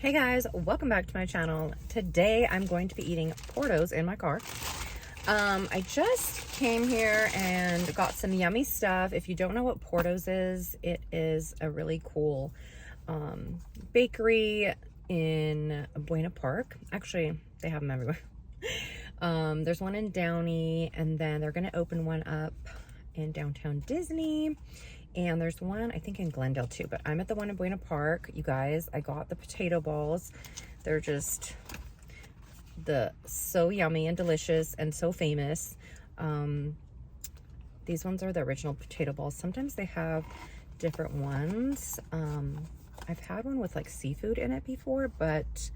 Hey guys, welcome back to my channel. Today I'm going to be eating Portos in my car. I just came here and got some yummy stuff. If you don't know what Portos is, it is a really cool bakery in Buena Park. Actually, they have them everywhere. There's one in Downey, and then they're going to open one up in downtown Disney. And there's one, I think, in Glendale too, but I'm at the one in Buena Park. You guys, I got the potato balls. They're just so yummy and delicious and so famous. These ones are the original potato balls. Sometimes they have different ones. I've had one with like seafood in it before, but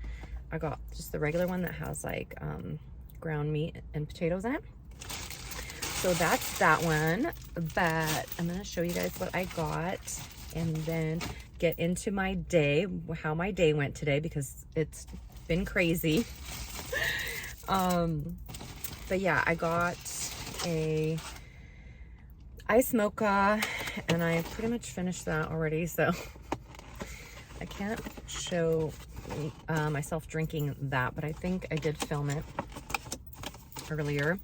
I got just the regular one that has like ground meat and potatoes in it. So that's that one, but I'm going to show you guys what I got and then get into my day, how my day went today, because it's been crazy. But yeah, I got a iced mocha and I pretty much finished that already. So I can't show myself drinking that, but I think I did film it earlier.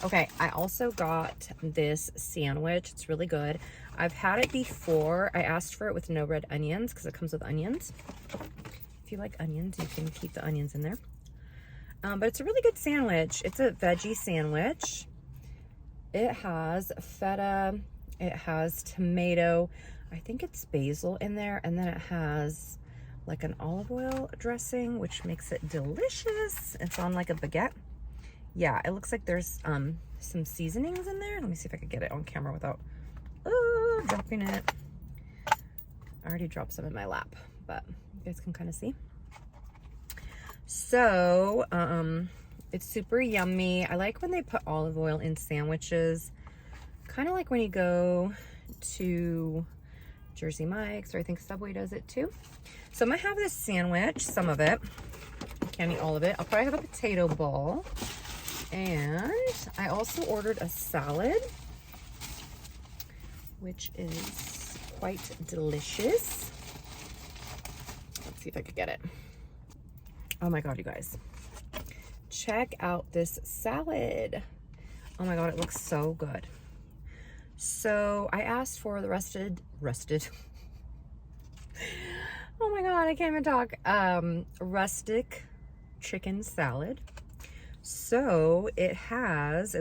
Okay, I also got this sandwich. It's really good. I've had it before. I asked for it with no red onions because it comes with onions. If you like onions, you can keep the onions in there. But it's a really good sandwich. It's a veggie sandwich. It has feta. It has tomato. I think it's basil in there. And then it has like an olive oil dressing, which makes it delicious. It's on like a baguette. Yeah, it looks like there's some seasonings in there. Let me see if I could get it on camera without dropping it. I already dropped some in my lap, but you guys can kind of see. So, it's super yummy. I like when they put olive oil in sandwiches. Kind of like when you go to Jersey Mike's, or I think Subway does it too. So I'm gonna have this sandwich, some of it. I can't eat all of it. I'll probably have a potato ball. And I also ordered a salad, which is quite delicious. Let's see if I could get it. Oh my God, you guys. Check out this salad. Oh my God, it looks so good. So I asked for the rusted. Oh my God, I can't even talk. Rustic chicken salad. So it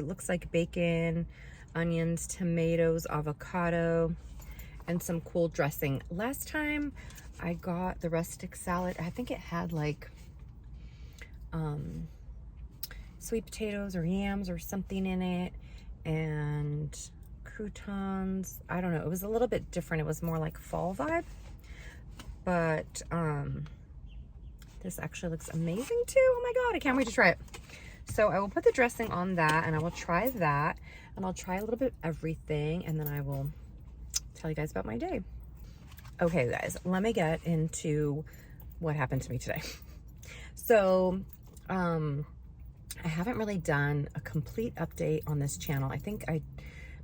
looks like bacon, onions, tomatoes, avocado, and some cool dressing. Last time I got the rustic salad, I think it had like sweet potatoes or yams or something in it, and croutons. I don't know. It was a little bit different. It was more like fall vibe, but this actually looks amazing too. Oh my God, I can't wait to try it. So I will put the dressing on that, and I will try that, and I'll try a little bit of everything, and then I will tell you guys about my day. Okay, guys, let me get into what happened to me today. So, I haven't really done a complete update on this channel. I think I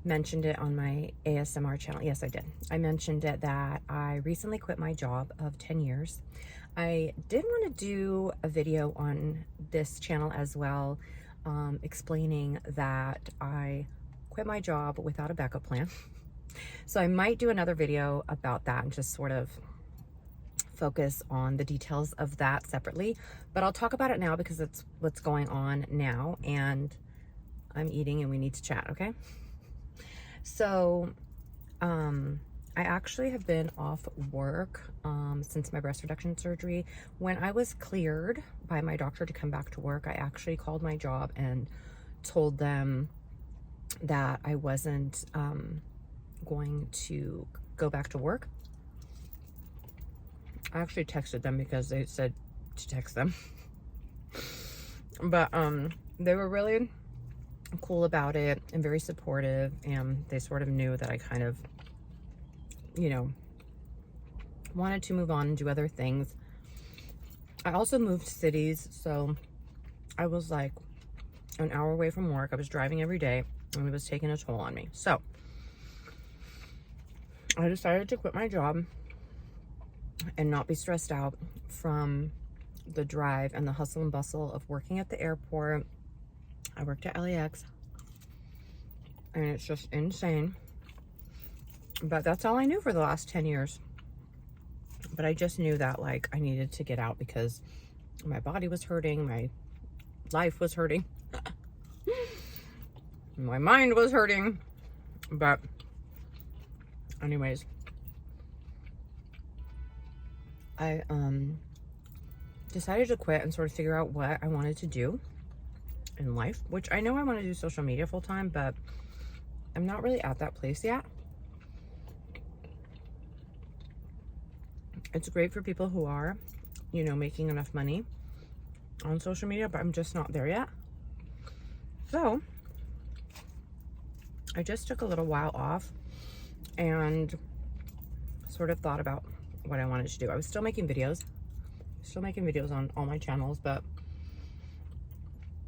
mentioned it on my ASMR channel. Yes, I did. I mentioned it that I recently quit my job of 10 years. I did want to do a video on this channel as well, explaining that I quit my job without a backup plan. So I might do another video about that and just sort of focus on the details of that separately. But I'll talk about it now because it's what's going on now, and I'm eating and we need to chat, okay? So, I actually have been off work since my breast reduction surgery. When I was cleared by my doctor to come back to work, I actually called my job and told them that I wasn't going to go back to work. I actually texted them because they said to text them. But they were really cool about it and very supportive, and they sort of knew that I kind of, you know, wanted to move on and do other things. I also moved cities, so I was like an hour away from work. I was driving every day, and it was taking a toll on me. So I decided to quit my job and not be stressed out from the drive and the hustle and bustle of working at the airport. I worked at LAX, and it's just insane. But that's all I knew for the last 10 years. But I just knew that, like, I needed to get out because my body was hurting, my life was hurting, my mind was hurting. But anyways, I decided to quit and sort of figure out what I wanted to do in life, which I know I want to do social media full time, but I'm not really at that place yet. It's great for people who are, you know, making enough money on social media, but I'm just not there yet. So I just took a little while off and sort of thought about what I wanted to do. I was still making videos on all my channels, but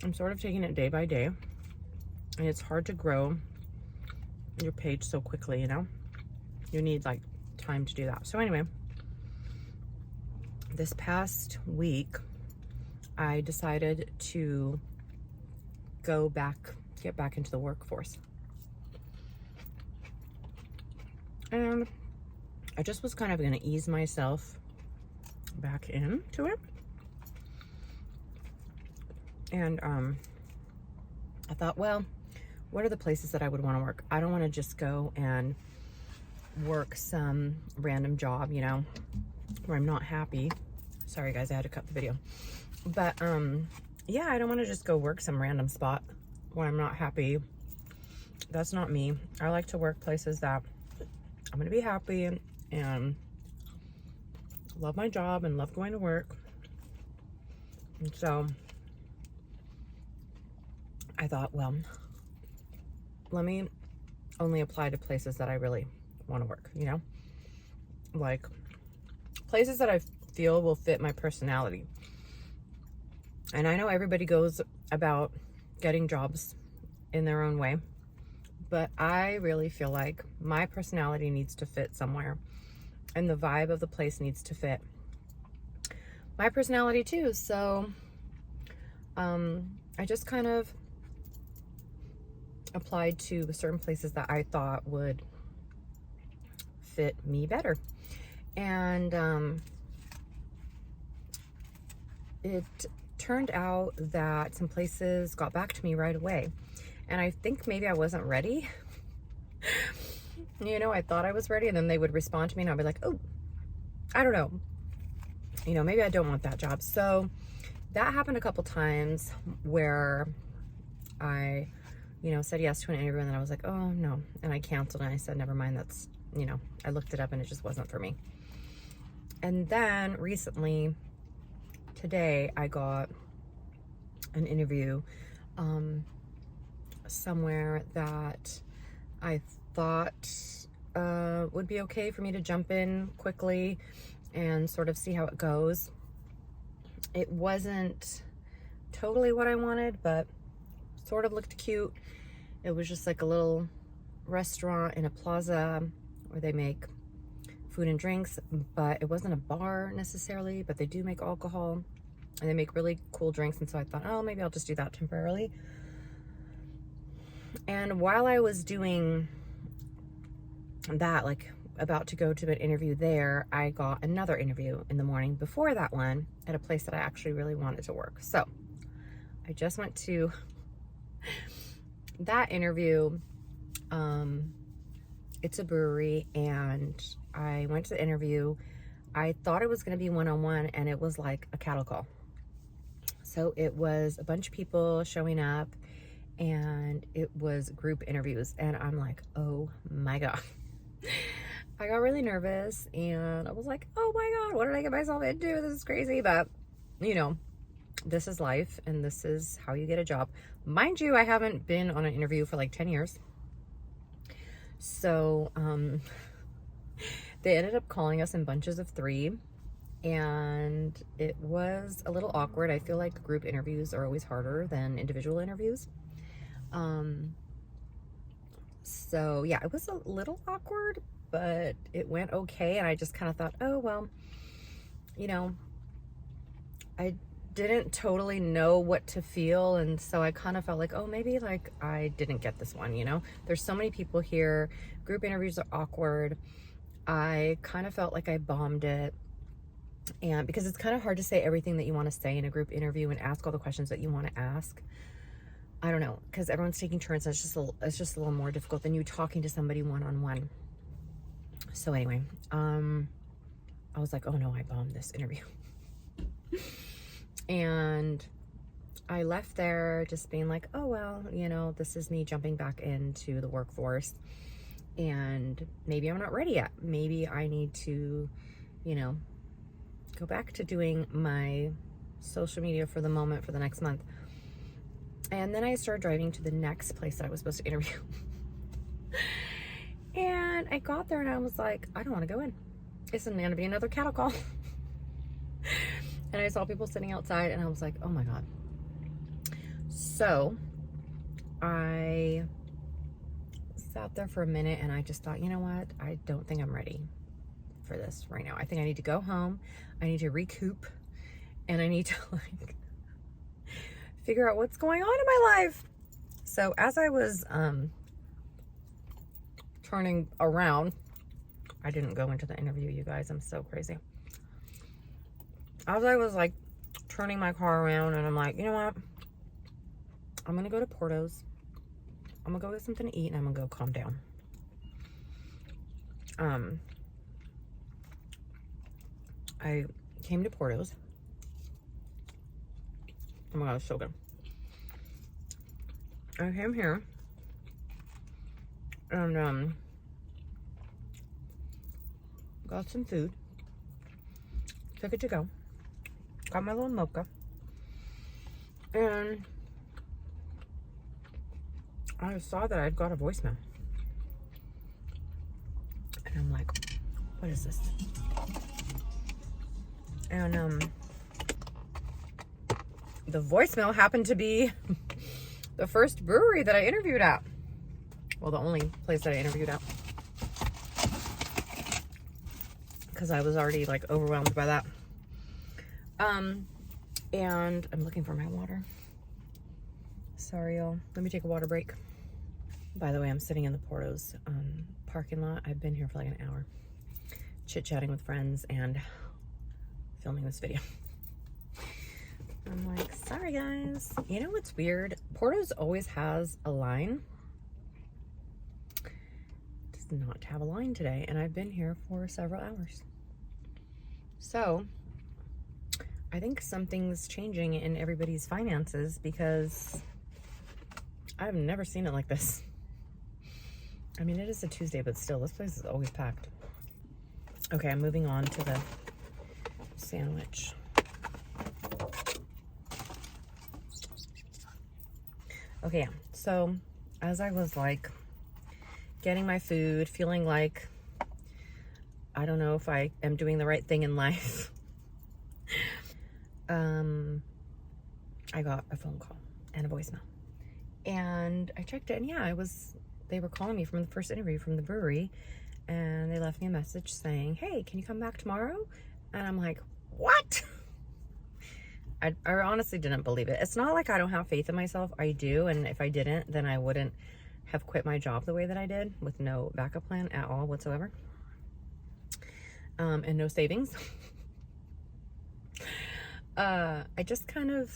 I'm sort of taking it day by day, and it's hard to grow your page so quickly, you know? You need like time to do that. So anyway, this past week, I decided to get back into the workforce. And I just was kind of going to ease myself back into it. And I thought, well, what are the places that I would want to work? I don't want to just go and work some random job, you know, where I'm not happy. Sorry guys, I had to cut the video. But yeah, I don't want to just go work some random spot where I'm not happy. That's not me. I like to work places that I'm going to be happy and love my job and love going to work. And so I thought, well, let me only apply to places that I really want to work, you know? Like places that I feel will fit my personality. And I know everybody goes about getting jobs in their own way, but I really feel like my personality needs to fit somewhere, and the vibe of the place needs to fit my personality too. So I just kind of applied to certain places that I thought would fit me better. And it turned out that some places got back to me right away. And I think maybe I wasn't ready. You know, I thought I was ready, and then they would respond to me and I'd be like, oh, I don't know. You know, maybe I don't want that job. So that happened a couple times where I, you know, said yes to an interview and then I was like, oh no. And I canceled and I said, never mind, that's, you know, I looked it up and it just wasn't for me. And then recently, today, I got an interview somewhere that I thought would be okay for me to jump in quickly and sort of see how it goes. It wasn't totally what I wanted, but sort of looked cute. It was just like a little restaurant in a plaza where they make food and drinks, but it wasn't a bar necessarily, but they do make alcohol and they make really cool drinks. And so I thought, oh, maybe I'll just do that temporarily. And while I was doing that, like about to go to an interview there, I got another interview in the morning before that one at a place that I actually really wanted to work. So I just went to that interview. It's a brewery, and I went to the interview. I thought it was going to be one-on-one, and it was like a cattle call. So it was a bunch of people showing up, and it was group interviews, and I'm like, oh my God. I got really nervous, and I was like, oh my God, what did I get myself into? This is crazy. But, you know, this is life, and this is how you get a job. Mind you, I haven't been on an interview for like 10 years. So they ended up calling us in bunches of 3, and it was a little awkward. I feel like group interviews are always harder than individual interviews. So yeah, it was a little awkward, but it went okay. And I just kind of thought, oh, well, you know, I didn't totally know what to feel, and so I kind of felt like, oh, maybe like I didn't get this one, you know? There's so many people here. Group interviews are awkward. I kind of felt like I bombed it, and because it's kind of hard to say everything that you want to say in a group interview and ask all the questions that you want to ask. I don't know, because everyone's taking turns. It's just a little more difficult than you talking to somebody one-on-one. So anyway, I was like, oh no, I bombed this interview. And I left there just being like, oh, well, you know, this is me jumping back into the workforce, and maybe I'm not ready yet. Maybe I need to, you know, go back to doing my social media for the moment for the next month. And then I started driving to the next place that I was supposed to interview. And I got there and I was like, I don't want to go in. It's going to be another cattle call. And I saw people sitting outside and I was like, oh my God. So I sat there for a minute and I just thought, you know what? I don't think I'm ready for this right now. I think I need to go home. I need to recoup, and I need to like figure out what's going on in my life. So as I was turning around, I didn't go into the interview, you guys. I'm so crazy. As I was like turning my car around, and I'm like, you know what? I'm gonna go to Porto's. I'm gonna go get something to eat, and I'm gonna go calm down. I came to Porto's. Oh my God, it's so good. I came here and got some food, took it to go, got my little mocha, and I saw that I'd got a voicemail. And I'm like, what is this? And the voicemail happened to be the first brewery that I interviewed at. Well, the only place that I interviewed at. Because I was already like overwhelmed by that. And I'm looking for my water. Sorry, y'all. Let me take a water break. By the way, I'm sitting in the Porto's parking lot. I've been here for like an hour, chit-chatting with friends and filming this video. I'm like, sorry guys. You know what's weird? Porto's always has a line. Does not have a line today, and I've been here for several hours. So I think something's changing in everybody's finances, because I've never seen it like this. I mean, it is a Tuesday, but still, this place is always packed. Okay, I'm moving on to the sandwich. Okay, yeah. So as I was like getting my food, feeling like I don't know if I am doing the right thing in life, I got a phone call and a voicemail. And I checked it, and yeah, they were calling me from the first interview from the brewery, and they left me a message saying, hey, can you come back tomorrow? And I'm like, what? I honestly didn't believe it. It's not like I don't have faith in myself. I do, and if I didn't, then I wouldn't have quit my job the way that I did, with no backup plan at all whatsoever, and no savings. I just kind of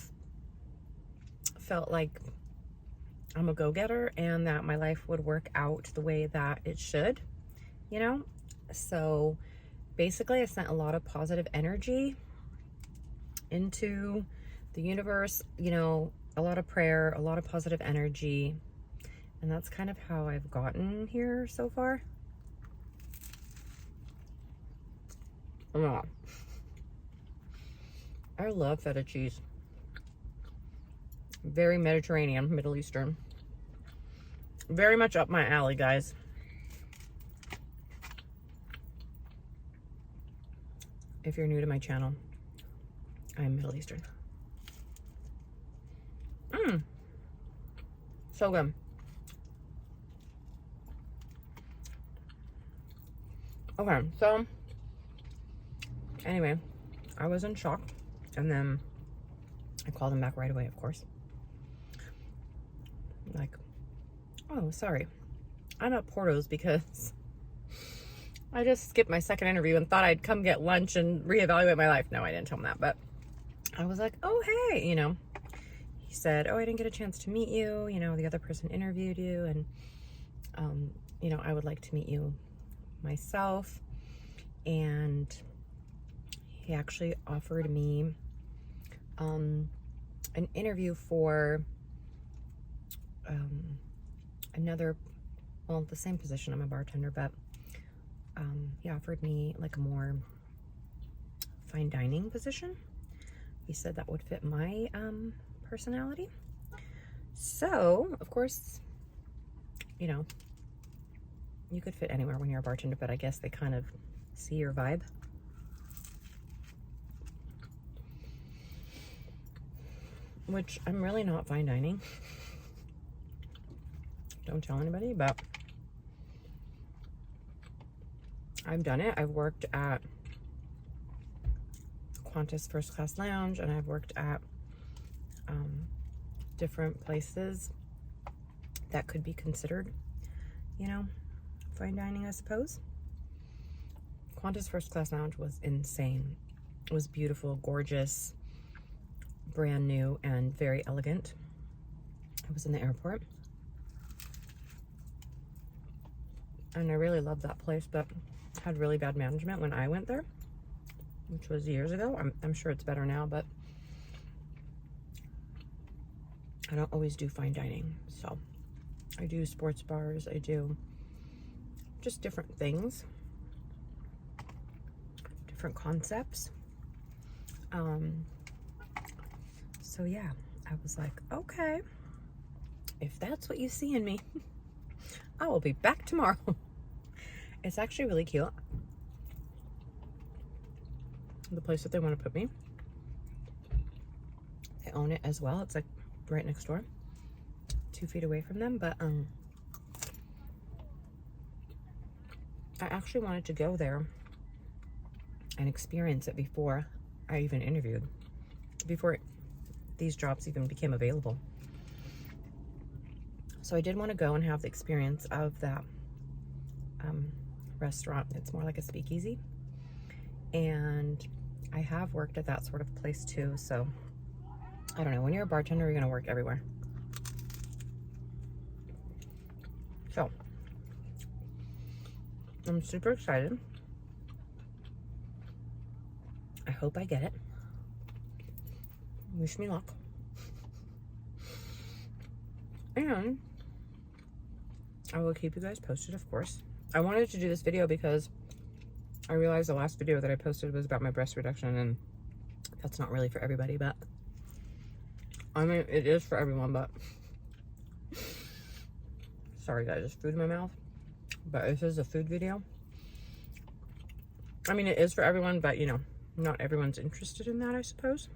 felt like I'm a go-getter, and that my life would work out the way that it should, you know? So basically I sent a lot of positive energy into the universe, you know, a lot of prayer, a lot of positive energy. And that's kind of how I've gotten here so far. Oh, I love feta cheese. Very Mediterranean, Middle Eastern. Very much up my alley, guys. If you're new to my channel, I'm Middle Eastern. So good. Okay, so anyway, I was in shock. And then I called him back right away, of course. Like, oh, sorry. I'm at Porto's because I just skipped my second interview and thought I'd come get lunch and reevaluate my life. No, I didn't tell him that, but I was like, oh, hey, you know. He said, oh, I didn't get a chance to meet you. You know, the other person interviewed you, and, you know, I would like to meet you myself. And he actually offered me an interview for another, well, the same position. I'm a bartender, but he offered me like a more fine dining position. He said that would fit my personality. So, of course, you know, you could fit anywhere when you're a bartender, but I guess they kind of see your vibe. Which I'm really not fine dining. Don't tell anybody, but I've done it. I've worked at Qantas First Class Lounge, and I've worked at different places that could be considered, you know, fine dining, I suppose. Qantas First Class Lounge was insane. It was beautiful, gorgeous, brand new, and very elegant. It was in the airport. And I really loved that place, but had really bad management when I went there, which was years ago. I'm sure it's better now, but I don't always do fine dining. So I do sports bars. I do just different things, different concepts. So yeah, I was like, okay, if that's what you see in me, I will be back tomorrow. It's actually really cute. The place that they want to put me, they own it as well. It's like right next door, 2 feet away from them. But I actually wanted to go there and experience it before I even interviewed, before these jobs even became available. So I did want to go and have the experience of that restaurant. It's more like a speakeasy, and I have worked at that sort of place too. So I don't know, when you're a bartender, you're going to work everywhere. So I'm super excited. I hope I get it. Wish me luck. And I will keep you guys posted, of course. I wanted to do this video because I realized the last video that I posted was about my breast reduction, and that's not really for everybody, but I mean, it is for everyone, but sorry guys, there's food in my mouth, but this is a food video. I mean, it is for everyone, but you know, not everyone's interested in that, I suppose.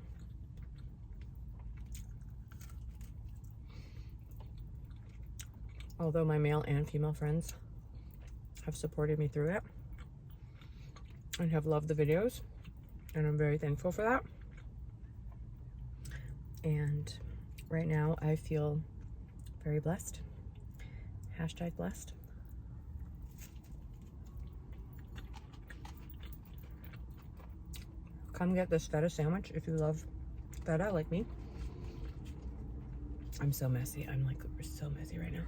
Although my male and female friends have supported me through it and have loved the videos, and I'm very thankful for that. And right now I feel very blessed. Hashtag blessed. Come get this feta sandwich if you love feta like me. I'm so messy. I'm like so messy right now.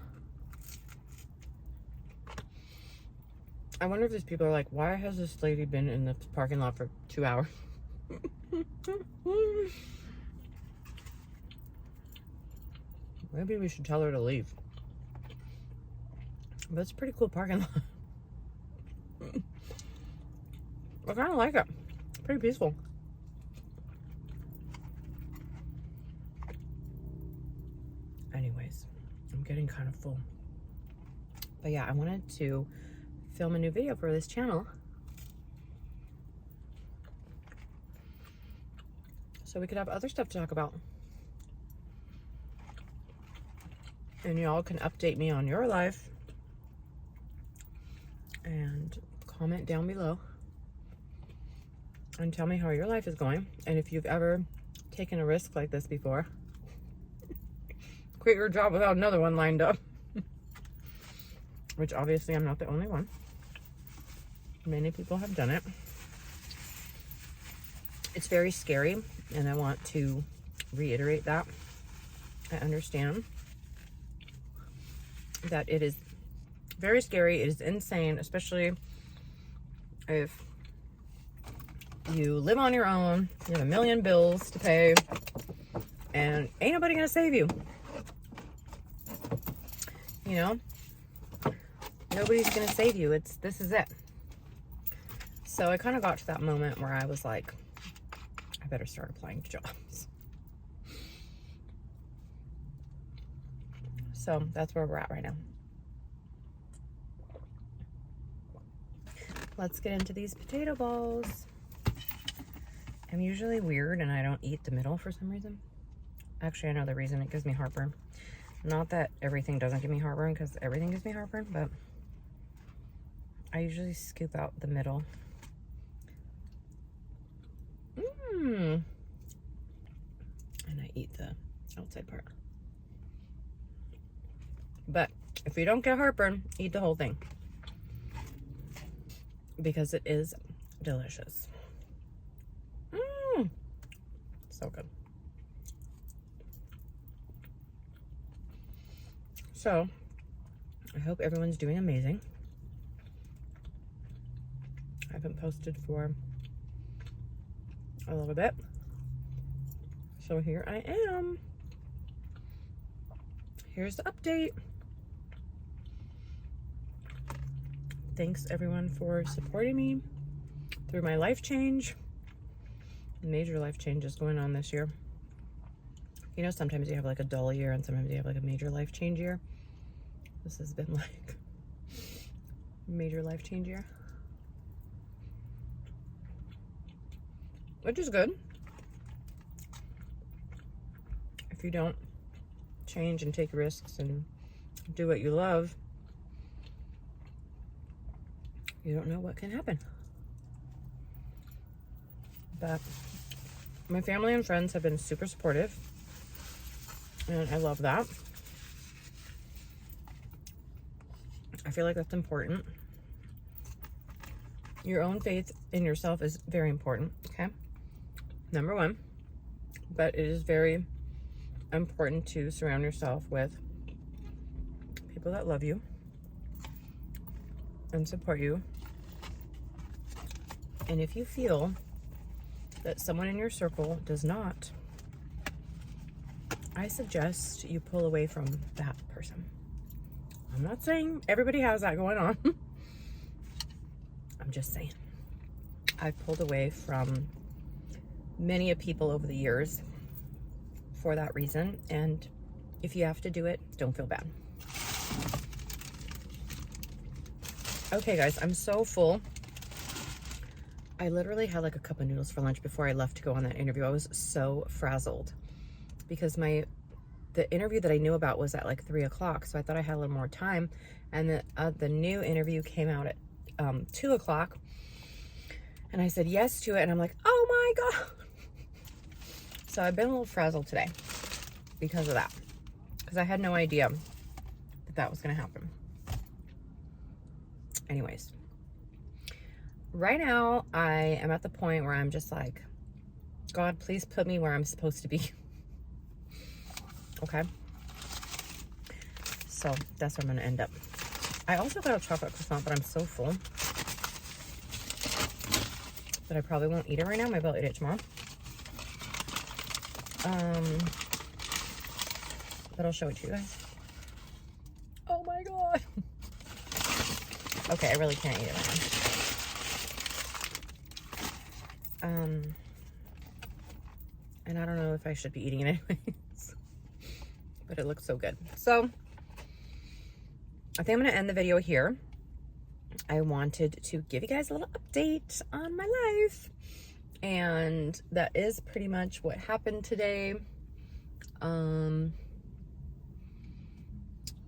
I wonder if these people are like, why has this lady been in the parking lot for 2 hours? Maybe we should tell her to leave. But it's a pretty cool parking lot. I kind of like it. Pretty peaceful. Anyways, I'm getting kind of full. But yeah, I wanted to film a new video for this channel so we could have other stuff to talk about. And y'all can update me on your life and comment down below and tell me how your life is going. And if you've ever taken a risk like this before, quit your job without another one lined up. Which obviously I'm not the only one. Many people have done it. It's very scary, and I want to reiterate that. I understand that it is very scary. It is insane, especially if you live on your own, you have a million bills to pay, and ain't nobody gonna save you. You know? Nobody's gonna save you. This is it. So I kind of got to that moment where I was like, I better start applying to jobs. So that's where we're at right now. Let's get into these potato balls. I'm usually weird and I don't eat the middle for some reason. Actually, I know the reason. It gives me heartburn. Not that everything doesn't give me heartburn, because everything gives me heartburn, but I usually scoop out the middle. And I eat the outside part. But if you don't get heartburn, eat the whole thing, because it is delicious. So good. So I hope everyone's doing amazing. I haven't posted for a little bit, so here I am. Here's the update. Thanks everyone for supporting me through my life change. Major life changes going on this year. You know, sometimes you have like a dull year and sometimes you have like a major life change year. This has been like a major life change year, which is good. If you don't change and take risks and do what you love, you don't know what can happen. But my family and friends have been super supportive, and I love that. I feel like that's important. Your own faith in yourself is very important, okay? Number one. But it is very important to surround yourself with people that love you and support you. And if you feel that someone in your circle does not, I suggest you pull away from that person. I'm not saying everybody has that going on. I'm just saying. I've pulled away from many people over the years for that reason. And if you have to do it, don't feel bad. Okay, guys, I'm so full. I literally had like a cup of noodles for lunch before I left to go on that interview. I was so frazzled because the interview that I knew about was at like 3 o'clock. So I thought I had a little more time. And the new interview came out at 2 o'clock. And I said yes to it. And I'm like, oh my God. So I've been a little frazzled today because of that. Because I had no idea that was going to happen. Anyways. Right now, I am at the point where I'm just like, God, please put me where I'm supposed to be. Okay? So, that's where I'm going to end up. I also got a chocolate croissant, but I'm so full that I probably won't eat it right now. Maybe I'll eat it tomorrow. But I'll show it to you guys. Oh my God. Okay, I really can't eat it right now. And I don't know if I should be eating it anyways, but it looks so good. So I think I'm going to end the video here. I wanted to give you guys a little update on my life, and that is pretty much what happened today.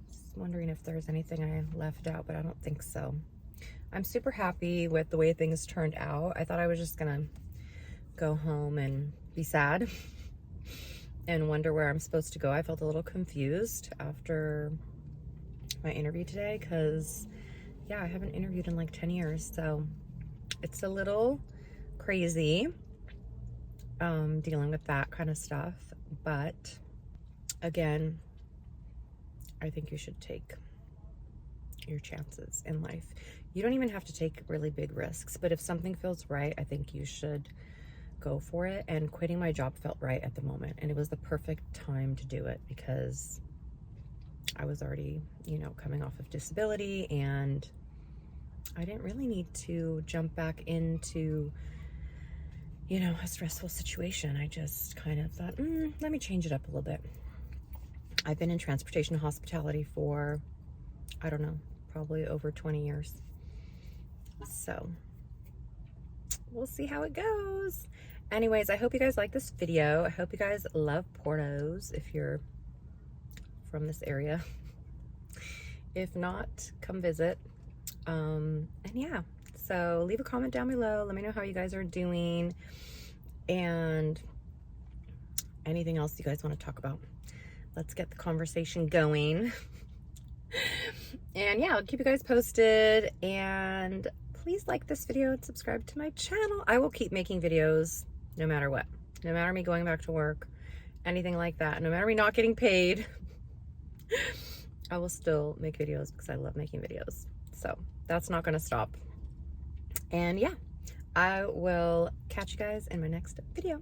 Just wondering if there's anything I left out, but I don't think so. I'm super happy with the way things turned out. I thought I was just gonna go home and be sad and wonder where I'm supposed to go. I felt a little confused after my interview today because, yeah, I haven't interviewed in like 10 years. So it's a little crazy dealing with that kind of stuff. But again, I think you should take your chances in life. You don't even have to take really big risks, but if something feels right, I think you should go for it. And quitting my job felt right at the moment, and it was the perfect time to do it because I was already, you know, coming off of disability, and I didn't really need to jump back into, you know, a stressful situation. I just kind of thought, let me change it up a little bit. I've been in transportation and hospitality for, I don't know, probably over 20 years. So we'll see how it goes. Anyways, I hope you guys like this video. I hope you guys love Portos if you're from this area. If not, come visit. And yeah, so leave a comment down below. Let me know how you guys are doing and anything else you guys want to talk about. Let's get the conversation going. And yeah, I'll keep you guys posted, and please like this video and subscribe to my channel. I will keep making videos no matter what, no matter me going back to work, anything like that, no matter me not getting paid. I will still make videos because I love making videos. So that's not going to stop. And yeah, I will catch you guys in my next video.